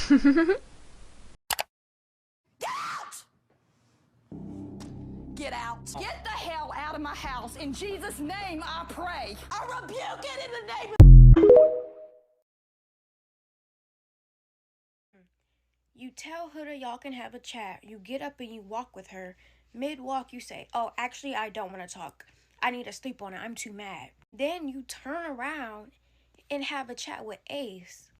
Get out. Get the hell out of my house. In Jesus' name, I pray. I rebuke it in the name of... You tell Huda y'all can have a chat. You get up and you walk with her. Mid-walk, you say, oh, actually, I don't want to talk. I need to sleep on it. I'm too mad. Then you turn around and have a chat with Ace.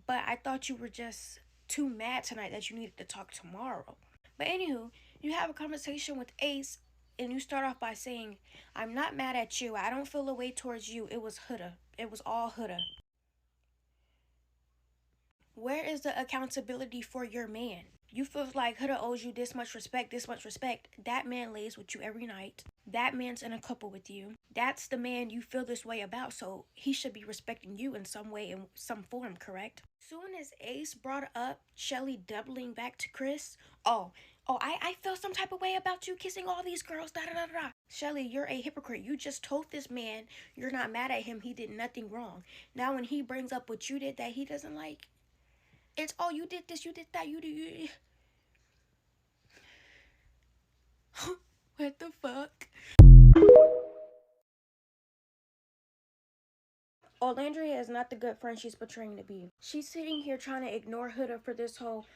But I thought you were just too mad tonight that you needed to talk tomorrow. But anywho, you have a conversation with Ace and you start off by saying, I'm not mad at you. I don't feel a way towards you. It was Huda. It was all Huda. Where is the accountability for your man? You feel like Huda owes you this much respect, this much respect. That man lays with you every night. That man's in a couple with you. That's the man you feel this way about, so he should be respecting you in some way, in some form, correct? Soon as Ace brought up Chelley doubling back to Chris, I feel some type of way about you kissing all these girls, da-da-da-da. Chelley, you're a hypocrite. You just told this man you're not mad at him. He did nothing wrong. Now when he brings up what you did that he doesn't like, it's, oh, you did this, you did that, you did... What the fuck? Olandria is not the good friend she's portraying to be. She's sitting here trying to ignore Huda for this whole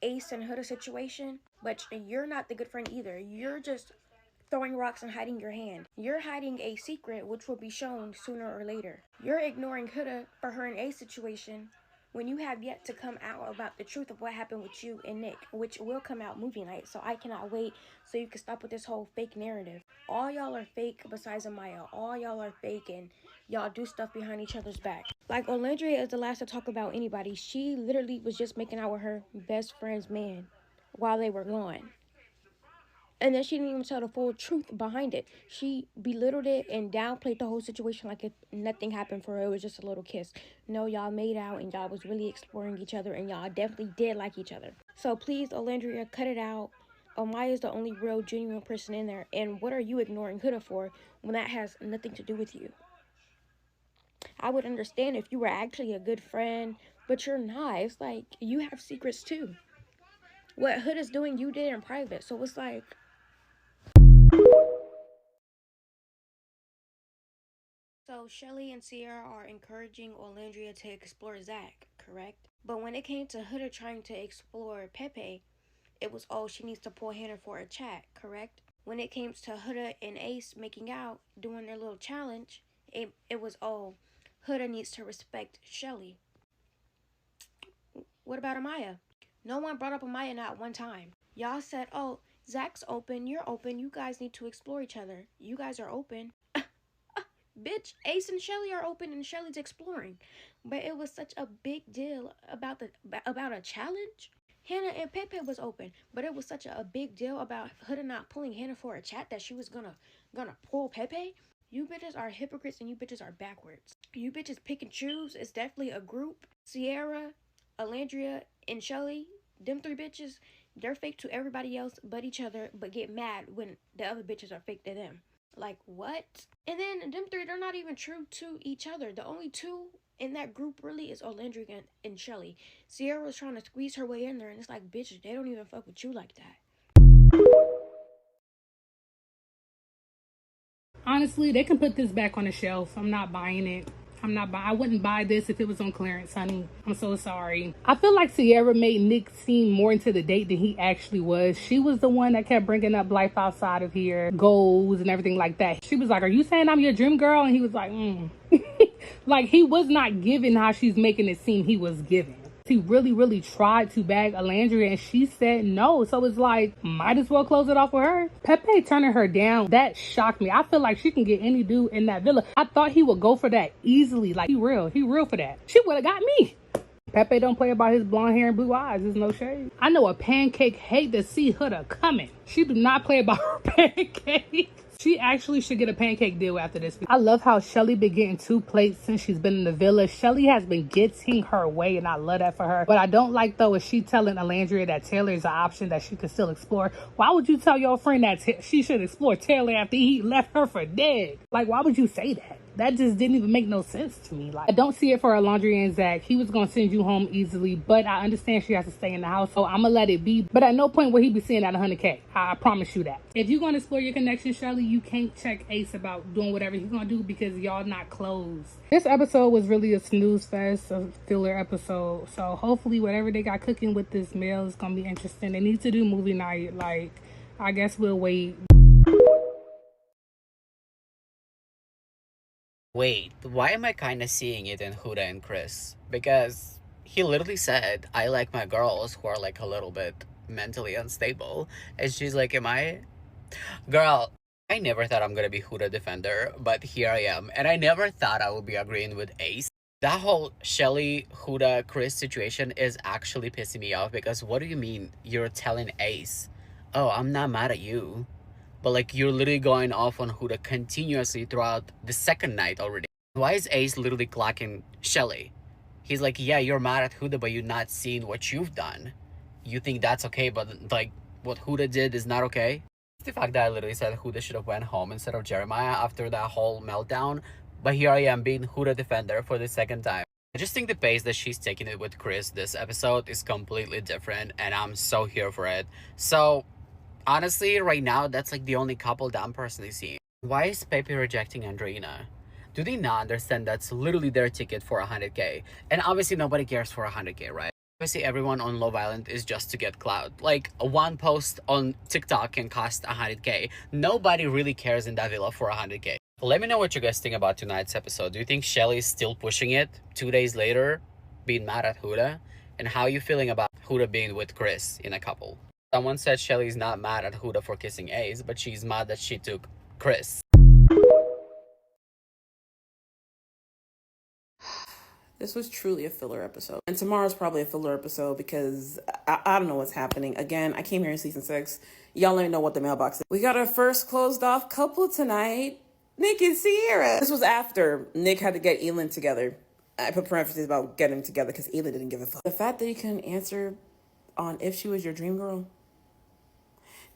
Ace and Huda situation, but you're not the good friend either. You're just throwing rocks and hiding your hand. You're hiding a secret which will be shown sooner or later. You're ignoring Huda for her and Ace situation when you have yet to come out about the truth of what happened with you and Nick, which will come out movie night, so I cannot wait so you can stop with this whole fake narrative. All y'all are fake besides Amaya. All y'all are fake and y'all do stuff behind each other's back. Like, Olandria is the last to talk about anybody. She literally was just making out with her best friend's man while they were gone. And then she didn't even tell the full truth behind it. She belittled it and downplayed the whole situation like if nothing happened for her. It was just a little kiss. No, y'all made out and y'all was really exploring each other and y'all definitely did like each other. So please, Olandria, cut it out. Amaya is the only real, genuine person in there. And what are you ignoring Huda for when that has nothing to do with you? I would understand if you were actually a good friend, but you're not. It's like, you have secrets too. What Huda's doing, you did in private. So it's like... So Chelley and Sierra are encouraging Olandria to explore Zach, correct? But when it came to Huda trying to explore Pepe, it was, oh, she needs to pull Hannah for a chat, correct? When it came to Huda and Ace making out, doing their little challenge, it was, oh, Huda needs to respect Chelley. What about Amaya? No one brought up Amaya not one time. Y'all said, oh, Zach's open, you're open, you guys need to explore each other. You guys are open. Bitch, Ace and Chelley are open and Chelley's exploring. But it was such a big deal about a challenge. Hannah and Pepe was open, but it was such a big deal about Huda not pulling Hannah for a chat that she was gonna pull Pepe. You bitches are hypocrites and you bitches are backwards. You bitches pick and choose. It's definitely a group. Sierra, Olandria, and Chelley, them three bitches, they're fake to everybody else but each other, but get mad when the other bitches are fake to them. Like, what? And then them three, they're not even true to each other. The only two in that group really is Olandria and Chelley. Sierra was trying to squeeze her way in there, and it's like, bitch, they don't even fuck with you like that. Honestly, they can put this back on the shelf. I'm not buying it. I wouldn't buy this if it was on clearance, honey. I'm so sorry. I feel like Sierra made Nick seem more into the date than he actually was. She was the one that kept bringing up life outside of here, goals and everything like that. She was like, are you saying I'm your dream girl? And he was like, Like, he was not giving how she's making it seem he was giving. He really tried to bag Olandria and she said no. So it's like, might as well close it off with her. Pepe turning her down, that shocked me. I feel like she can get any dude in that villa. I thought he would go for that easily. Like, he real for that. She would have got me. Pepe don't play about his blonde hair and blue eyes. There's no shade. I know a pancake hate to see Huda coming. She do not play about her pancakes. She actually should get a pancake deal after this. I love how Chelley been getting 2 plates since she's been in the villa. Chelley has been getting her way, and I love that for her. What I don't like, though, is she telling Olandria that Taylor is an option that she could still explore. Why would you tell your friend that she should explore Taylor after he left her for dead? Like, why would you say that? That just didn't even make no sense to me. Like, I don't see it for Alondria and Zach. He was gonna send you home easily, but I understand she has to stay in the house, so I'm gonna let it be. But at no point will he be seeing that 100K. I promise you that. If you're gonna explore your connection, Chelley, you can't check Ace about doing whatever he's gonna do because y'all not close. This episode was really a snooze fest, a filler episode. So hopefully whatever they got cooking with this meal is gonna be interesting. They need to do movie night. Like, I guess we'll wait. Wait, why am I kind of seeing it in Huda and Chris? Because he literally said, I like my girls who are like a little bit mentally unstable. And she's like, am I? Girl, I never thought I'm gonna be Huda defender, but here I am. And I never thought I would be agreeing with Ace. That whole Chelley, Huda, Chris situation is actually pissing me off because what do you mean you're telling Ace, oh, I'm not mad at you? But like you're literally going off on Huda continuously throughout the second night already. Why is Ace literally clocking Chelley? He's like, yeah, you're mad at Huda, but you're not seeing what you've done. You think that's okay, but like what Huda did is not okay? The fact that I literally said Huda should have went home instead of Jeremiah after that whole meltdown. But here I am being Huda defender for the second time. I just think the pace that she's taking it with Chris this episode is completely different, and I'm so here for it. So honestly, right now, that's like the only couple that I'm personally seeing. Why is Pepe rejecting Andreina? Do they not understand that's literally their ticket for 100K? And obviously nobody cares for 100K, right? Obviously everyone on Love Island is just to get clout. Like one post on TikTok can cost 100K. Nobody really cares in that villa for 100K. Let me know what you guys think about tonight's episode. Do you think Chelley is still pushing it 2 days later, being mad at Huda? And how are you feeling about Huda being with Chris in a couple? Someone said Chelley's not mad at Huda for kissing Ace, but she's mad that she took Chris. This was truly a filler episode. And tomorrow's probably a filler episode because I don't know what's happening. Again, I came here in season 6. Y'all let me know what the mailbox is. We got our first closed off couple tonight. Nick and Sierra. This was after Nick had to get Elin together. I put parentheses about getting them together because Elin didn't give a fuck. The fact that you couldn't answer on if she was your dream girl.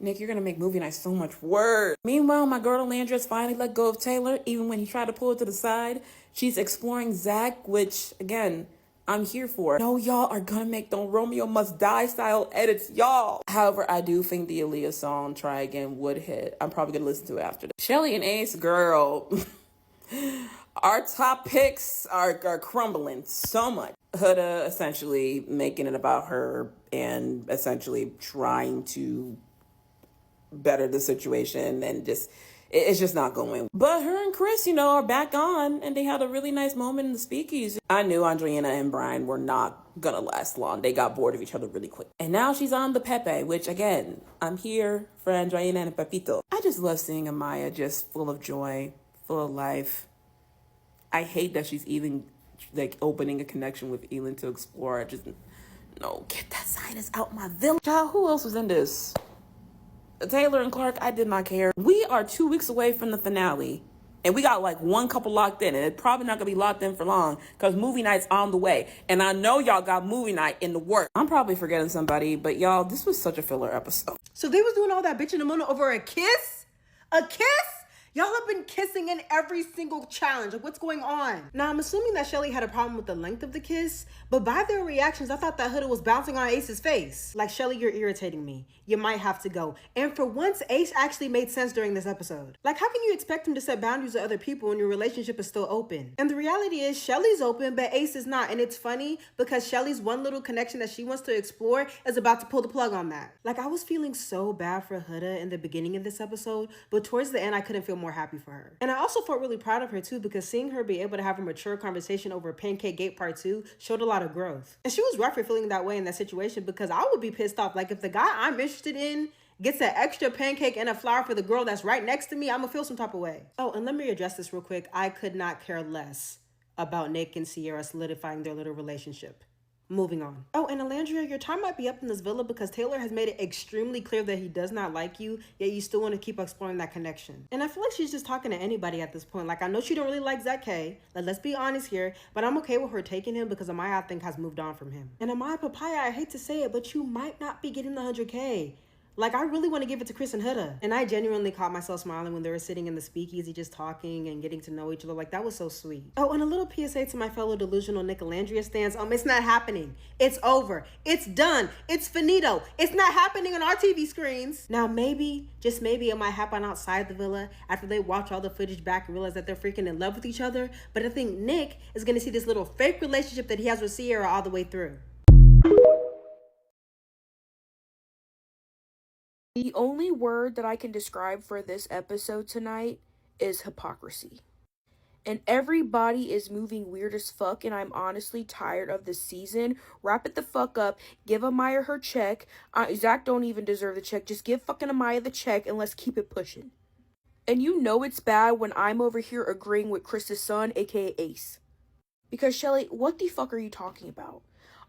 Nick, you're going to make movie night so much worse. Meanwhile, my girl Landris finally let go of Taylor, even when he tried to pull her to the side. She's exploring Zach, which, again, I'm here for. No, y'all are going to make them Romeo Must Die style edits, y'all. However, I do think the Aaliyah song, Try Again, would hit. I'm probably going to listen to it after this. Chelley and Ace, girl. Our top picks are crumbling so much. Huda essentially making it about her and essentially trying to better the situation, and just it's just not going. But her and Chris, are back on, and they had a really nice moment in the speakeasy. I knew Andreina and Brian were not gonna last long. They got bored of each other really quick. And now she's on the Pepe, which again, I'm here for Andreina and Pepito. I just love seeing Amaya just full of joy, full of life. I hate that she's even like opening a connection with Elin to explore. No, get that sinus out my village. Child, who else was in this? Taylor and Clark, I did not care. We are 2 weeks away from the finale, and we got like one couple locked in, and it's probably not gonna be locked in for long because movie night's on the way. And I know y'all got movie night in the work. I'm probably forgetting somebody, but y'all, this was such a filler episode. So they was doing all that bitch in the moon over a kiss? A kiss? Y'all have been kissing in every single challenge. Like, what's going on? Now, I'm assuming that Chelley had a problem with the length of the kiss, but by their reactions, I thought that Huda was bouncing on Ace's face. Like, Chelley, you're irritating me. You might have to go. And for once, Ace actually made sense during this episode. Like, how can you expect him to set boundaries with other people when your relationship is still open? And the reality is, Chelley's open, but Ace is not. And it's funny because Chelley's one little connection that she wants to explore is about to pull the plug on that. Like, I was feeling so bad for Huda in the beginning of this episode, but towards the end, I couldn't feel more happy for her. And I also felt really proud of her too, because seeing her be able to have a mature conversation over Pancake Gate Part 2 showed a lot of growth. And she was right for feeling that way in that situation, because I would be pissed off. Like, if the guy I'm interested in gets an extra pancake and a flower for the girl that's right next to me, I'm gonna feel some type of way. Oh, and let me address this real quick. I could not care less about Nick and Sierra solidifying their little relationship. Moving on. Oh, and Alandria, your time might be up in this villa because Taylor has made it extremely clear that he does not like you, yet you still want to keep exploring that connection. And I feel like she's just talking to anybody at this point. Like, I know she don't really like Zach K. Like, let's be honest here, but I'm okay with her taking him because Amaya, I think, has moved on from him. And Amaya Papaya, I hate to say it, but you might not be getting the 100K. Like, I really want to give it to Chris and Huda. And I genuinely caught myself smiling when they were sitting in the speakeasy just talking and getting to know each other. Like, that was so sweet. Oh, and a little PSA to my fellow delusional Nicolandria stands. It's not happening. It's over. It's done. It's finito. It's not happening on our TV screens. Now, maybe, just maybe, it might happen outside the villa after they watch all the footage back and realize that they're freaking in love with each other. But I think Nick is going to see this little fake relationship that he has with Sierra all the way through. The only word that I can describe for this episode tonight is hypocrisy. And everybody is moving weird as fuck, and I'm honestly tired of this season. Wrap it the fuck up. Give Amaya her check. Zach don't even deserve the check. Just give fucking Amaya the check, and let's keep it pushing. And you know it's bad when I'm over here agreeing with Chris's son, aka Ace. Because, Chelley, what the fuck are you talking about?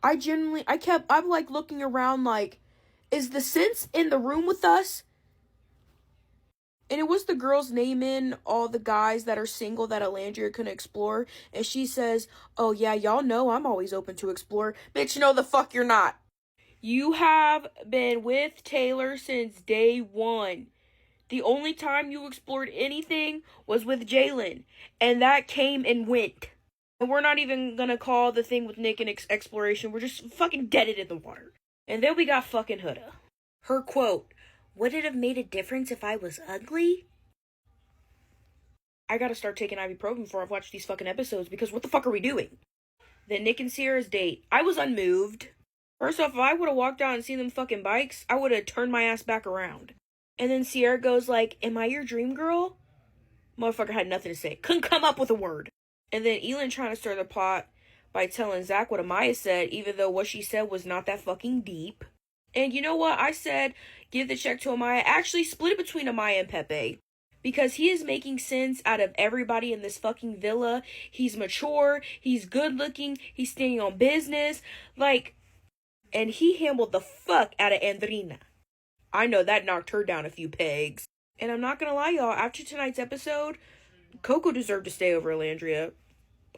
I'm like looking around like, is the sense in the room with us? And it was the girl's naming all the guys that are single that Alandria couldn't explore. And she says, oh yeah, y'all know I'm always open to explore. Bitch, no the fuck you're not. You have been with Taylor since day one. The only time you explored anything was with Jalen. And that came and went. And we're not even gonna call the thing with Nick an exploration. We're just fucking deaded in the water. And then we got fucking Huda. Her quote, would it have made a difference if I was ugly? I gotta start taking ibuprofen before I've watched these fucking episodes because what the fuck are we doing? Then Nick and Sierra's date. I was unmoved. First off, if I would have walked out and seen them fucking bikes, I would have turned my ass back around. And then Sierra goes like, am I your dream girl? Motherfucker had nothing to say. Couldn't come up with a word. And then Elin trying to stir the pot by telling Zach what Amaya said, even though what she said was not that fucking deep. And you know what? I said, give the check to Amaya. Actually, split it between Amaya and Pepe. Because he is making sense out of everybody in this fucking villa. He's mature. He's good looking. He's standing on business. Like, and he handled the fuck out of Andrina. I know that knocked her down a few pegs. And I'm not gonna lie, y'all. After tonight's episode, Coco deserved to stay over Alandria.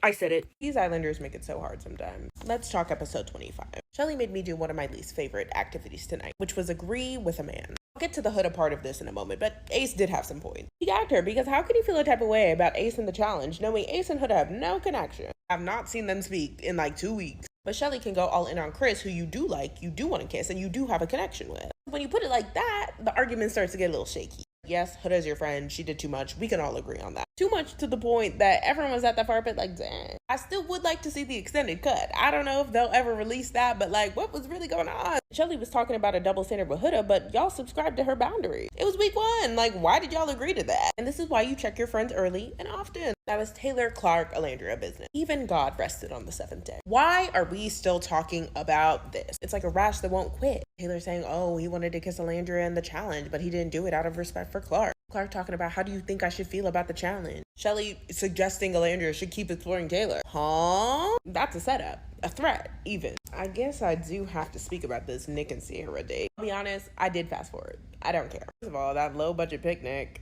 I said it. These Islanders make it so hard sometimes. Let's talk episode 25. Chelley made me do one of my least favorite activities tonight, which was agree with a man. I'll get to the Huda part of this in a moment, but Ace did have some points. He gagged her because how could he feel a type of way about Ace and the challenge, knowing Ace and Huda have no connection? I've not seen them speak in like 2 weeks. But Chelley can go all in on Chris, who you do like, you do want to kiss, and you do have a connection with. When you put it like that, the argument starts to get a little shaky. Yes, Huda's your friend. She did too much. We can all agree on that. Too much to the point that everyone was at the far pit like, dang. I still would like to see the extended cut. I don't know if they'll ever release that, but like, what was really going on? Chelley was talking about a double standard with Huda, but y'all subscribed to her boundary. It was week 1. Like, why did y'all agree to that? And this is why you check your friends early and often. That was Taylor, Clark, Alandria business. Even God rested on the 7th day. Why are we still talking about this? It's like a rash that won't quit. Taylor saying, oh, he wanted to kiss Alandria in the challenge, but he didn't do it out of respect for Clark. Clark talking about, how do you think I should feel about the challenge? Chelley suggesting Alandria should keep exploring Taylor. Huh? That's a setup. A threat, even. I guess I do have to speak about this Nick and Sierra date. I'll be honest, I did fast forward. I don't care. First of all, that low budget picnic.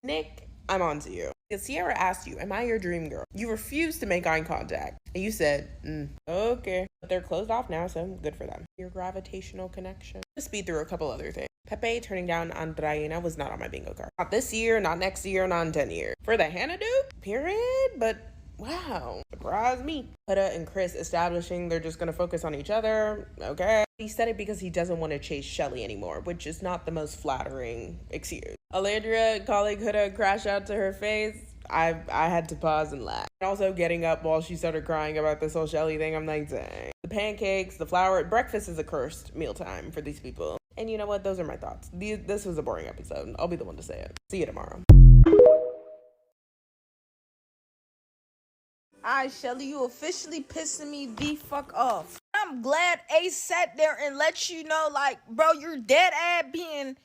Nick, I'm on to you. Because Sierra asked you, am I your dream girl? You refused to make eye contact. And you said, okay. But they're closed off now, so good for them. Your gravitational connection. Let's speed through a couple other things. Pepe turning down Andrina was not on my bingo card. Not this year, not next year, not in 10 years. For the Hannah dude? Period. But wow. Surprise me. Huda and Chris establishing they're just going to focus on each other. Okay. He said it because he doesn't want to chase Chelley anymore, which is not the most flattering excuse. Alandria calling Huda crash out to her face. I had to pause and laugh. Also getting up while she started crying about this whole Chelley thing. I'm like, dang. The pancakes, the flour, breakfast is a cursed mealtime for these people. And you know what? Those are my thoughts. This was a boring episode. I'll be the one to say it. See you tomorrow. Alright, Chelley, you officially pissing me the fuck off. I'm glad Ace sat there and let you know, like, bro, you're dead ass being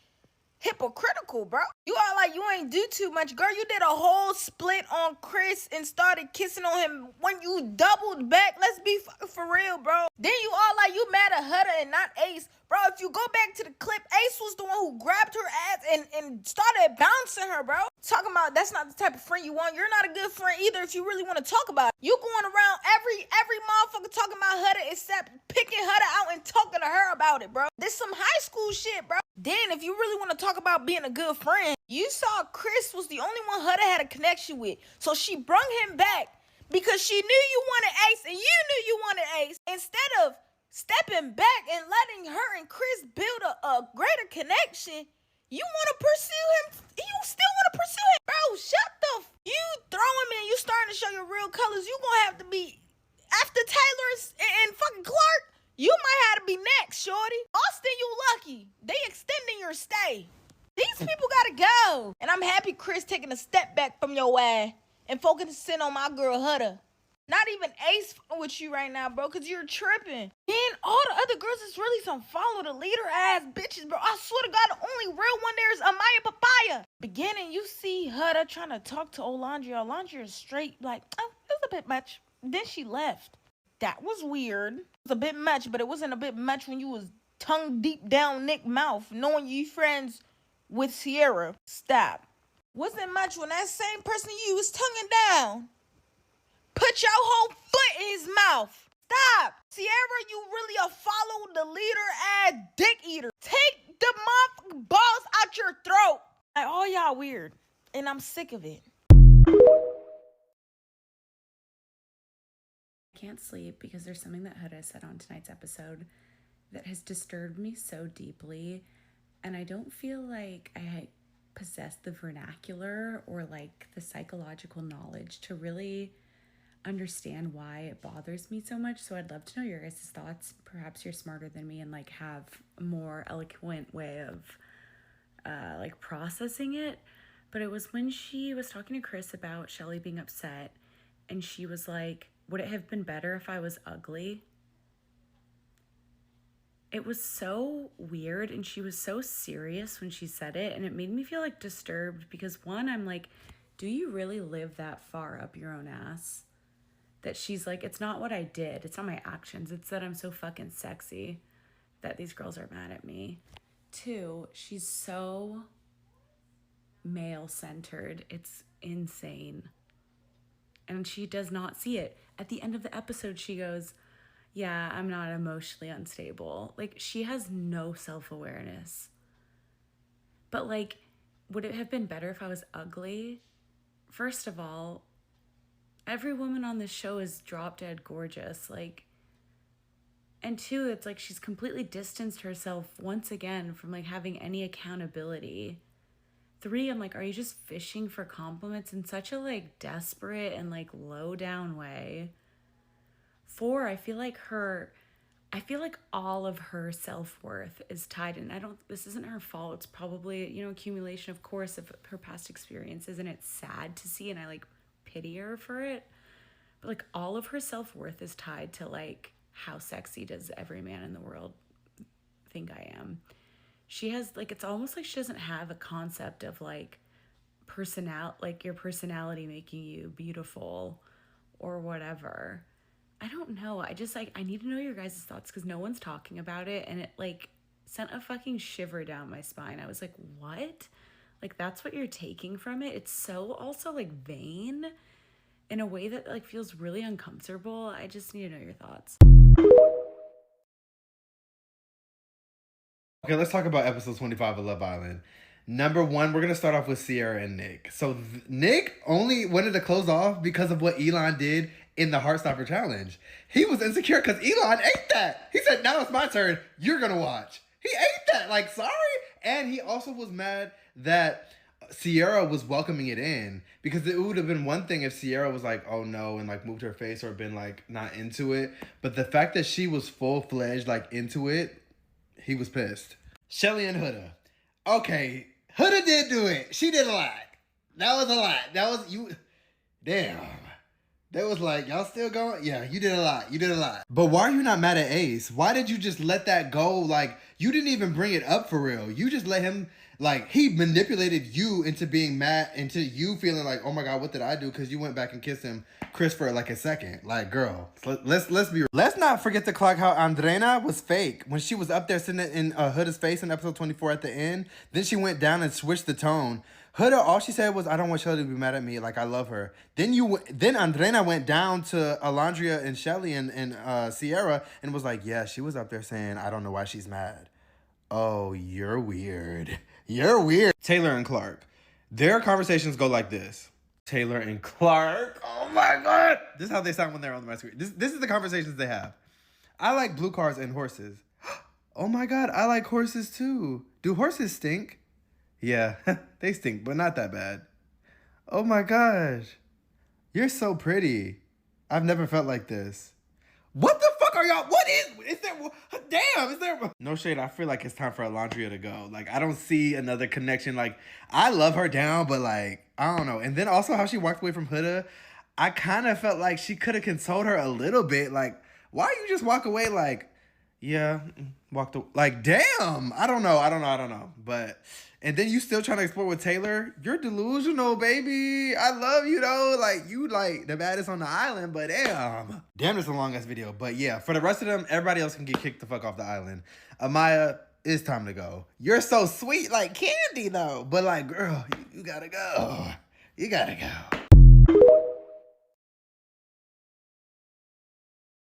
hypocritical, bro. You all like you ain't do too much. Girl, you did a whole split on Chris and started kissing on him when you doubled back. Let's be for real, bro. Then you all like you mad at Huda and not Ace. Bro, if you go back to the clip, Ace was the one who grabbed her ass and started bouncing her, bro. Talking about that's not the type of friend you want. You're not a good friend either if you really want to talk about it. You going around every motherfucker talking about Huda except picking Huda out and talking to her about it, bro. This some high school shit, bro. Then if you really want to talk about being a good friend, you saw Chris was the only one Huda had a connection with. So she brung him back because she knew you wanted Ace and you knew you wanted Ace. Instead of stepping back and letting her and Chris build a greater connection, you want to pursue him. You still want to pursue him. Bro, shut the you throw him in. You starting to show your real colors. You gonna have to be after Taylor and fucking Clark. You might have to be next, shorty. Austin, you lucky. They extending your stay. These people gotta go. And I'm happy Chris taking a step back from your ass and focusing on my girl Huda. Not even Ace with you right now, bro, because you're tripping. And all the other girls is really some follow the leader ass bitches, bro. I swear to God, the only real one there is Amaya Papaya. Beginning, you see Huda trying to talk to Olandria. Olandria is straight like, oh, it was a bit much. Then she left. That was weird. It was a bit much, but it wasn't a bit much when you was tongue deep down Nick mouth, knowing you friends with Sierra. Stop. Wasn't much when that same person you was tonguing down put your whole foot in his mouth. Stop. Sierra, you really a follow the leader ass dick eater. Take the motherfucking balls out your throat. Like, all y'all weird. And I'm sick of it. I can't sleep because there's something that Huda said on tonight's episode that has disturbed me so deeply. And I don't feel like I possess the vernacular or like the psychological knowledge to really understand why it bothers me so much. So I'd love to know your guys' thoughts. Perhaps you're smarter than me and like have a more eloquent way of like processing it. But it was when she was talking to Chris about Chelley being upset and she was like, would it have been better if I was ugly? It was so weird and she was so serious when she said it, and it made me feel like disturbed because one, I'm like, do you really live that far up your own ass? That she's like, it's not what I did, it's not my actions, it's that I'm so fucking sexy that these girls are mad at me. Two, she's so male-centered, it's insane. And she does not see it. At the end of the episode, she goes, yeah, I'm not emotionally unstable. Like, she has no self-awareness. But like, would it have been better if I was ugly? First of all, every woman on this show is drop dead gorgeous. Like, and two, it's like she's completely distanced herself once again from like having any accountability. Three, I'm like, are you just fishing for compliments in such a like desperate and like low down way? Four, I feel like all of her self-worth is tied in. This isn't her fault. It's probably, accumulation, of course, of her past experiences, and it's sad to see, and I like pity her for it. But like all of her self-worth is tied to like, how sexy does every man in the world think I am? She has like, it's almost like she doesn't have a concept of like your personality making you beautiful or whatever. I don't know. I just like, I need to know your guys' thoughts because no one's talking about it, and it like sent a fucking shiver down my spine. I was like, what? Like, that's what you're taking from it? It's so also like vain in a way that like feels really uncomfortable. I just need to know your thoughts. Okay, let's talk about episode 25 of Love Island. Number one, we're going to start off with Sierra and Nick. So Nick only wanted to close off because of what Elon did in the Heartstopper challenge. He was insecure because Elon ate that. He said, now it's my turn. You're going to watch. He ate that. Like, sorry. And he also was mad that Sierra was welcoming it in, because it would have been one thing if Sierra was like, oh no, and like moved her face or been like not into it. But the fact that she was full-fledged like into it, he was pissed. Chelley and Huda. Okay, Huda did do it. She did a lot. That was a lot. That was you. Damn. That was like, y'all still going? Yeah, you did a lot. You did a lot. But why are you not mad at Ace? Why did you just let that go? Like, you didn't even bring it up for real. You just let him, like, he manipulated you into being mad, into you feeling like, oh my God, what did I do? Because you went back and kissed him, Chris, for like a second. Like, girl, let's be real. Let's not forget to clock how Andrena was fake. When she was up there sitting in Huda's face in episode 24 at the end, then she went down and switched the tone. Huda, all she said was, I don't want Chelley to be mad at me. Like, I love her. Then Andrena went down to Alondria and Chelley and Sierra and was like, yeah, she was up there saying, I don't know why she's mad. Oh, you're weird. You're weird. Taylor and Clark. Their conversations go like this. Taylor and Clark. Oh my God. This is how they sound when they're on my screen. This is the conversations they have. I like blue cars and horses. Oh my God, I like horses too. Do horses stink? Yeah, they stink, but not that bad. Oh my gosh. You're so pretty. I've never felt like this. What the fuck are y'all? What is there? Damn, is there? No shade, I feel like it's time for Alondria to go. Like, I don't see another connection. Like, I love her down, but like, I don't know. And then also how she walked away from Huda, I kind of felt like she could have consoled her a little bit. Like, why you just walk away like, yeah, walked away. Like, damn. I don't know. But, and then you still trying to explore with Taylor. You're delusional, baby. I love you, though. Like, you, like, the baddest on the island, but damn. Damn, it's a long-ass video. But, yeah, for the rest of them, everybody else can get kicked the fuck off the island. Amaya, it's time to go. You're so sweet like candy, though. But, like, girl, you gotta go. You gotta go.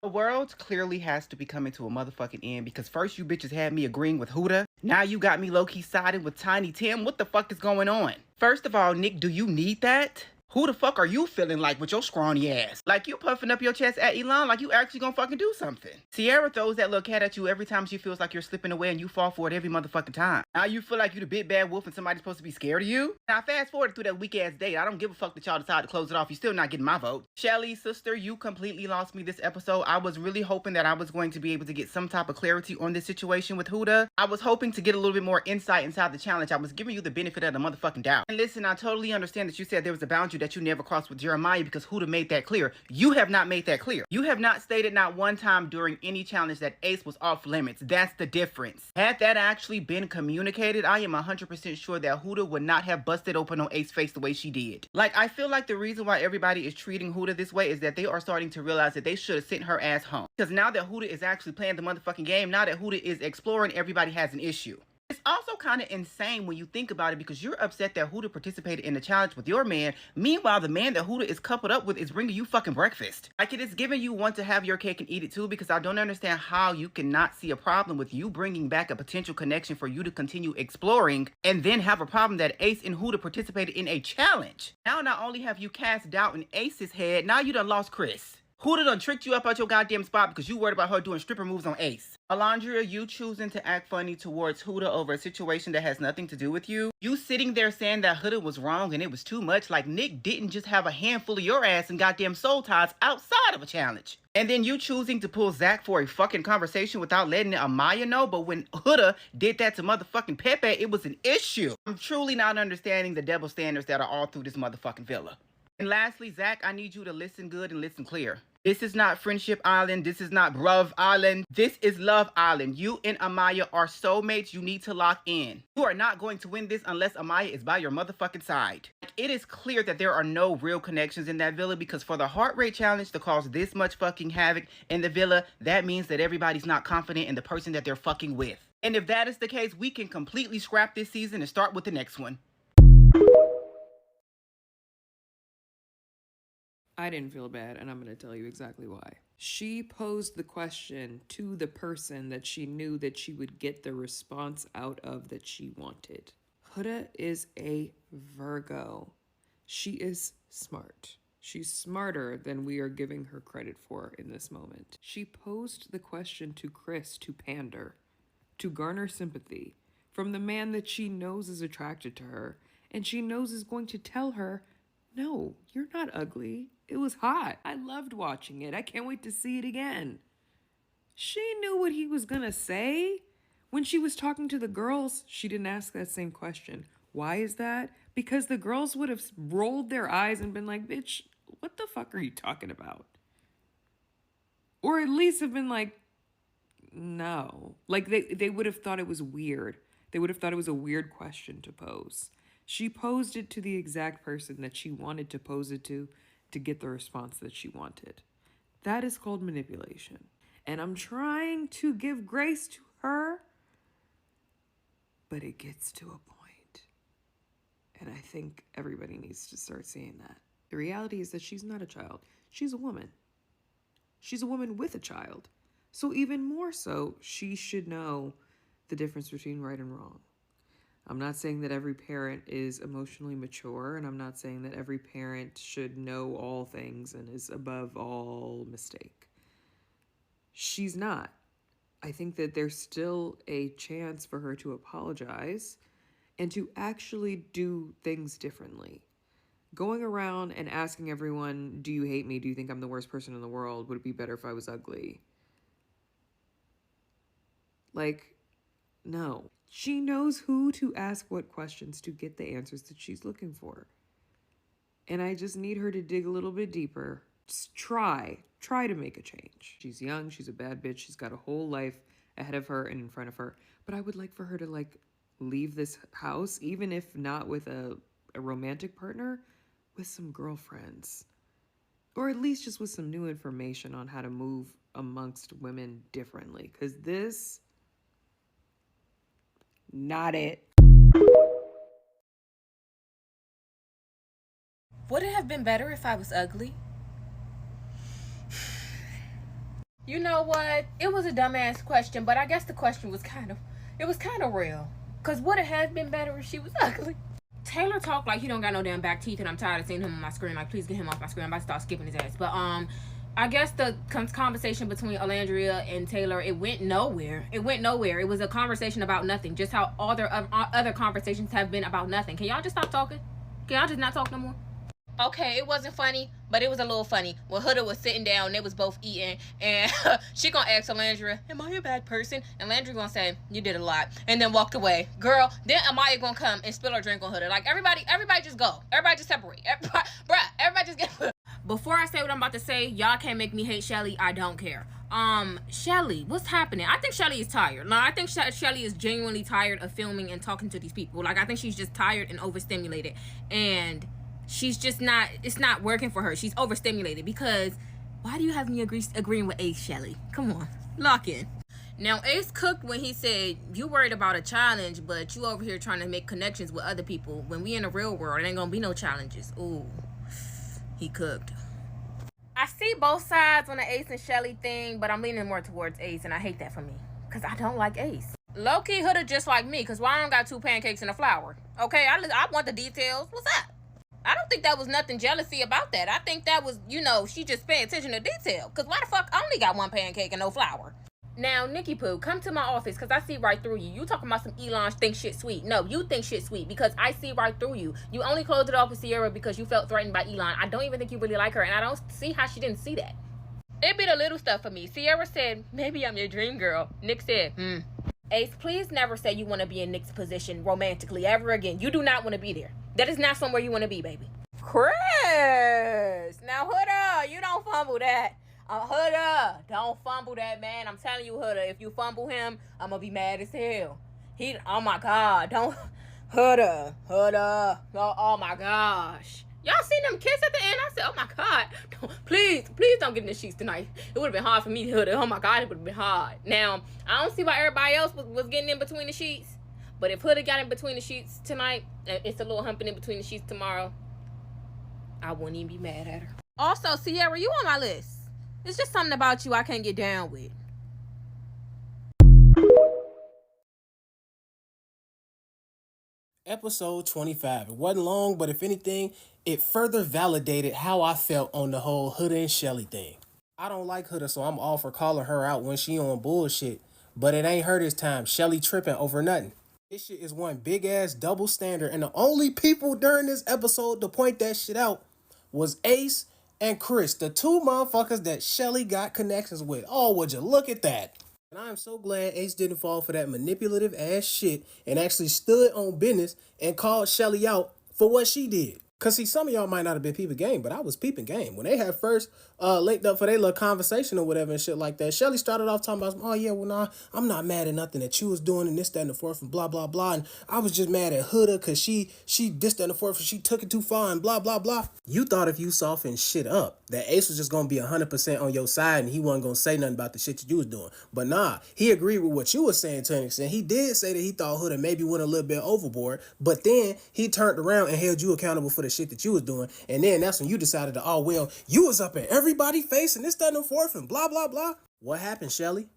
The world clearly has to be coming to a motherfucking end because first you bitches had me agreeing with Huda. Now you got me low-key siding with Tiny Tim. What the fuck is going on? First of all, Nick, do you need that? Who the fuck are you feeling like with your scrawny ass? Like you puffing up your chest at Elon like you actually gonna fucking do something. Sierra throws that little cat at you every time she feels like you're slipping away and you fall for it every motherfucking time. Now you feel like you the big bad wolf and somebody's supposed to be scared of you? Now fast forward through that weak ass date. I don't give a fuck that y'all decided to close it off. You're still not getting my vote. Chelley, sister, you completely lost me this episode. I was really hoping that I was going to be able to get some type of clarity on this situation with Huda. I was hoping to get a little bit more insight inside the challenge. I was giving you the benefit of the motherfucking doubt. And listen, I totally understand that you said there was a boundary that you never crossed with Jeremiah because Huda made that clear. You have not made that clear. You have not stated not one time during any challenge that Ace was off limits. That's the difference. Had that actually been communicated, I am 100% sure that Huda would not have busted open on Ace's face the way she did. Like, I feel like the reason why everybody is treating Huda this way is that they are starting to realize that they should have sent her ass home. Because now that Huda is actually playing the motherfucking game, now that Huda is exploring, everybody has an issue. It's also kind of insane when you think about it because you're upset that Huda participated in the challenge with your man. Meanwhile, the man that Huda is coupled up with is bringing you fucking breakfast. Like, it is giving you want to have your cake and eat it too because I don't understand how you cannot see a problem with you bringing back a potential connection for you to continue exploring and then have a problem that Ace and Huda participated in a challenge. Now, not only have you cast doubt in Ace's head, now you done lost Chris. Huda done tricked you up out your goddamn spot because you worried about her doing stripper moves on Ace. Alondria, you choosing to act funny towards Huda over a situation that has nothing to do with you. You sitting there saying that Huda was wrong and it was too much, like Nick didn't just have a handful of your ass and goddamn soul ties outside of a challenge. And then you choosing to pull Zach for a fucking conversation without letting Amaya know, but when Huda did that to motherfucking Pepe, it was an issue. I'm truly not understanding the double standards that are all through this motherfucking villa. And lastly, Zach, I need you to listen good and listen clear. This is not Friendship Island. This is not Bruv Island. This is Love Island. You and Amaya are soulmates. You need to lock in. You are not going to win this unless Amaya is by your motherfucking side. It is clear that there are no real connections in that villa because for the heart rate challenge to cause this much fucking havoc in the villa, that means that everybody's not confident in the person that they're fucking with. And if that is the case, we can completely scrap this season and start with the next one. I didn't feel bad, and I'm going to tell you exactly why. She posed the question to the person that she knew that she would get the response out of that she wanted. Huda is a Virgo. She is smart. She's smarter than we are giving her credit for in this moment. She posed the question to Chris to pander, to garner sympathy from the man that she knows is attracted to her, and she knows is going to tell her, no, you're not ugly. It was hot. I loved watching it. I can't wait to see it again. She knew what he was gonna say. When she was talking to the girls, she didn't ask that same question. Why is that? Because the girls would have rolled their eyes and been like, bitch, what the fuck are you talking about? Or at least have been like, no. Like they would have thought it was weird. They would have thought it was a weird question to pose. She posed it to the exact person that she wanted to pose it to get the response that she wanted. That is called manipulation. And I'm trying to give grace to her, but it gets to a point. And I think everybody needs to start seeing that. The reality is that she's not a child. She's a woman. She's a woman with a child. So even more so, she should know the difference between right and wrong. I'm not saying that every parent is emotionally mature, and I'm not saying that every parent should know all things and is above all mistake. She's not. I think that there's still a chance for her to apologize and to actually do things differently. Going around and asking everyone, do you hate me? Do you think I'm the worst person in the world? Would it be better if I was ugly? Like, no. She knows who to ask what questions to get the answers that she's looking for. And I just need her to dig a little bit deeper. Just try to make a change. She's young, she's a bad bitch, she's got a whole life ahead of her and in front of her. But I would like for her to leave this house, even if not with a romantic partner, with some girlfriends. Or at least just with some new information on how to move amongst women differently. Because this, not it. Would it have been better if I was ugly? You know what? It was a dumbass question, but I guess the question was kind of real. Cause would it have been better if she was ugly? Taylor talked like he don't got no damn back teeth, and I'm tired of seeing him on my screen. Like, please get him off my screen. I'm about to start skipping his ass. But I guess the conversation between Alandria and Taylor, it went nowhere. It was a conversation about nothing. Just how all their other conversations have been about nothing. Can y'all just stop talking? Can y'all just not talk no more? Okay, it wasn't funny, but it was a little funny. When Huda was sitting down, they was both eating, and she gonna ask Alandria, am I a bad person? And Landry gonna say, you did a lot, and then walked away. Girl, then Amaya gonna come and spill her drink on Huda. Like, everybody just go. Everybody just separate. Everybody just get... Before I say what I'm about to say, y'all can't make me hate Shelly. I don't care. Shelly, what's happening? I think Shelly is tired. No, I think Shelly is genuinely tired of filming and talking to these people. Like, I think she's just tired and overstimulated. And... she's just not, it's not working for her. She's overstimulated because why do you have me agreeing with Ace, Shelly? Come on, lock in. Now, Ace cooked when he said, you worried about a challenge, but you over here trying to make connections with other people. When we in the real world, it ain't gonna be no challenges. Ooh, he cooked. I see both sides on the Ace and Shelly thing, but I'm leaning more towards Ace, and I hate that for me because I don't like Ace. Low-key Huda just like me, because why I don't got 2 pancakes and a flour? Okay, I want the details. What's up? I don't think that was nothing jealousy about that. I think that was, she just paying attention to detail. Because why the fuck I only got 1 pancake and no flour? Now, Nikki Pooh, come to my office because I see right through you. You talking about some Elon think shit sweet. No, you think shit sweet because I see right through you. You only closed it off with Sierra because you felt threatened by Elon. I don't even think you really like her, and I don't see how she didn't see that. It be the little stuff for me. Sierra said, maybe I'm your dream girl. Nick said, Ace, please never say you want to be in Nick's position romantically ever again. You do not want to be there. That is not somewhere you want to be, baby. Chris! Now, Huda, you don't fumble that. Huda, don't fumble that, man. I'm telling you, Huda, if you fumble him, I'm going to be mad as hell. Oh my God, don't... Huda, oh my gosh. Y'all seen them kiss at the end? I said, oh my God, please don't get in the sheets tonight. It would have been hard for me, Huda. Oh my God, it would have been hard. Now, I don't see why everybody else was getting in between the sheets. But if Huda got in between the sheets tonight, it's a little humping in between the sheets tomorrow, I wouldn't even be mad at her. Also, Sierra, you on my list. It's just something about you I can't get down with. Episode 25. It wasn't long, but if anything, it further validated how I felt on the whole Huda and Chelley thing. I don't like Huda, so I'm all for calling her out when she on bullshit. But it ain't her this time. Chelley tripping over nothing. This shit is one big ass double standard, and the only people during this episode to point that shit out was Ace and Chris, the 2 motherfuckers that Chelley got connections with. Oh, would you look at that? And I'm so glad Ace didn't fall for that manipulative ass shit and actually stood on business and called Chelley out for what she did. Cause see, some of y'all might not have been peeping game, but I was peeping game. When they had first linked up for their little conversation or whatever and shit like that, Shelly started off talking about, oh yeah, well nah, I'm not mad at nothing that you was doing and this, that, and the fourth and blah, blah, blah. And I was just mad at Huda cause she this, that, and the fourth and she took it too far and blah, blah, blah. You thought if you softened shit up, that Ace was just gonna be 100% on your side and he wasn't gonna say nothing about the shit that you was doing. But nah, he agreed with what you was saying to an extent. He did say that he thought Huda maybe went a little bit overboard, but then he turned around and held you accountable for the shit that you was doing. And then that's when you decided to, oh, well, you was up in everybody's face and this, that, and the fourth and blah, blah, blah. What happened, Shelly?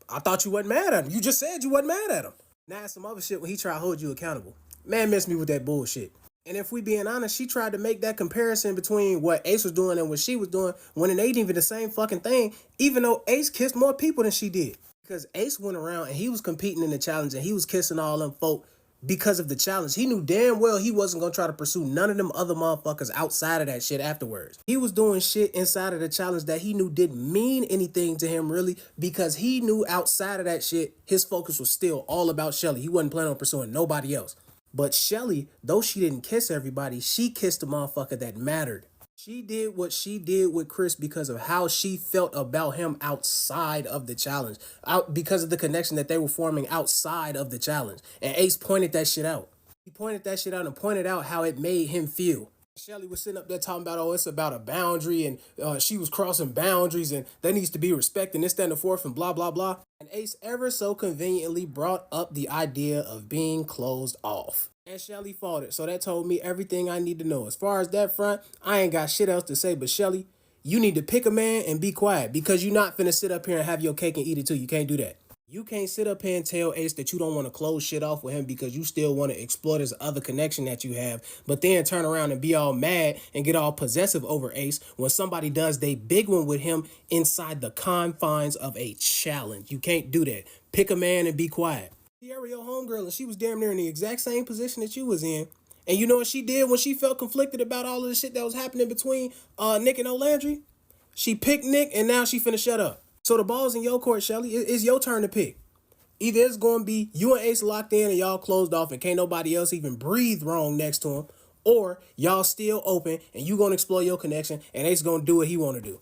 I thought you wasn't mad at him. You just said you wasn't mad at him. Now some other shit when he tried to hold you accountable. Man missed me with that bullshit. And if we being honest, she tried to make that comparison between what Ace was doing and what she was doing when it ain't even the same fucking thing, even though Ace kissed more people than she did. Because Ace went around and he was competing in the challenge and he was kissing all them folk because of the challenge. He knew damn well he wasn't going to try to pursue none of them other motherfuckers outside of that shit afterwards. He was doing shit inside of the challenge that he knew didn't mean anything to him really, because he knew outside of that shit, his focus was still all about Shelly. He wasn't planning on pursuing nobody else. But Shelly, though she didn't kiss everybody, she kissed the motherfucker that mattered. She did what she did with Chris because of how she felt about him outside of the challenge, because of the connection that they were forming outside of the challenge. And Ace pointed that shit out. He pointed that shit out and pointed out how it made him feel. Shelly was sitting up there talking about, oh, it's about a boundary and she was crossing boundaries and that needs to be respected, this, that, and the fourth and blah, blah, blah. And Ace ever so conveniently brought up the idea of being closed off. And Shelly fought it. So that told me everything I need to know. As far as that front, I ain't got shit else to say. But Shelly, you need to pick a man and be quiet, because you're not finna sit up here and have your cake and eat it too. You can't do that. You can't sit up here and tell Ace that you don't want to close shit off with him because you still want to explore this other connection that you have, but then turn around and be all mad and get all possessive over Ace when somebody does they big one with him inside the confines of a challenge. You can't do that. Pick a man and be quiet. Sierra, your homegirl, and she was damn near in the exact same position that you was in. And you know what she did when she felt conflicted about all of the shit that was happening between Nick and O'Landry? She picked Nick, and now she finna shut up. So the ball's in your court, Shelly. It's your turn to pick. Either it's going to be you and Ace locked in and y'all closed off and can't nobody else even breathe wrong next to him, or y'all still open and you going to explore your connection and Ace going to do what he want to do.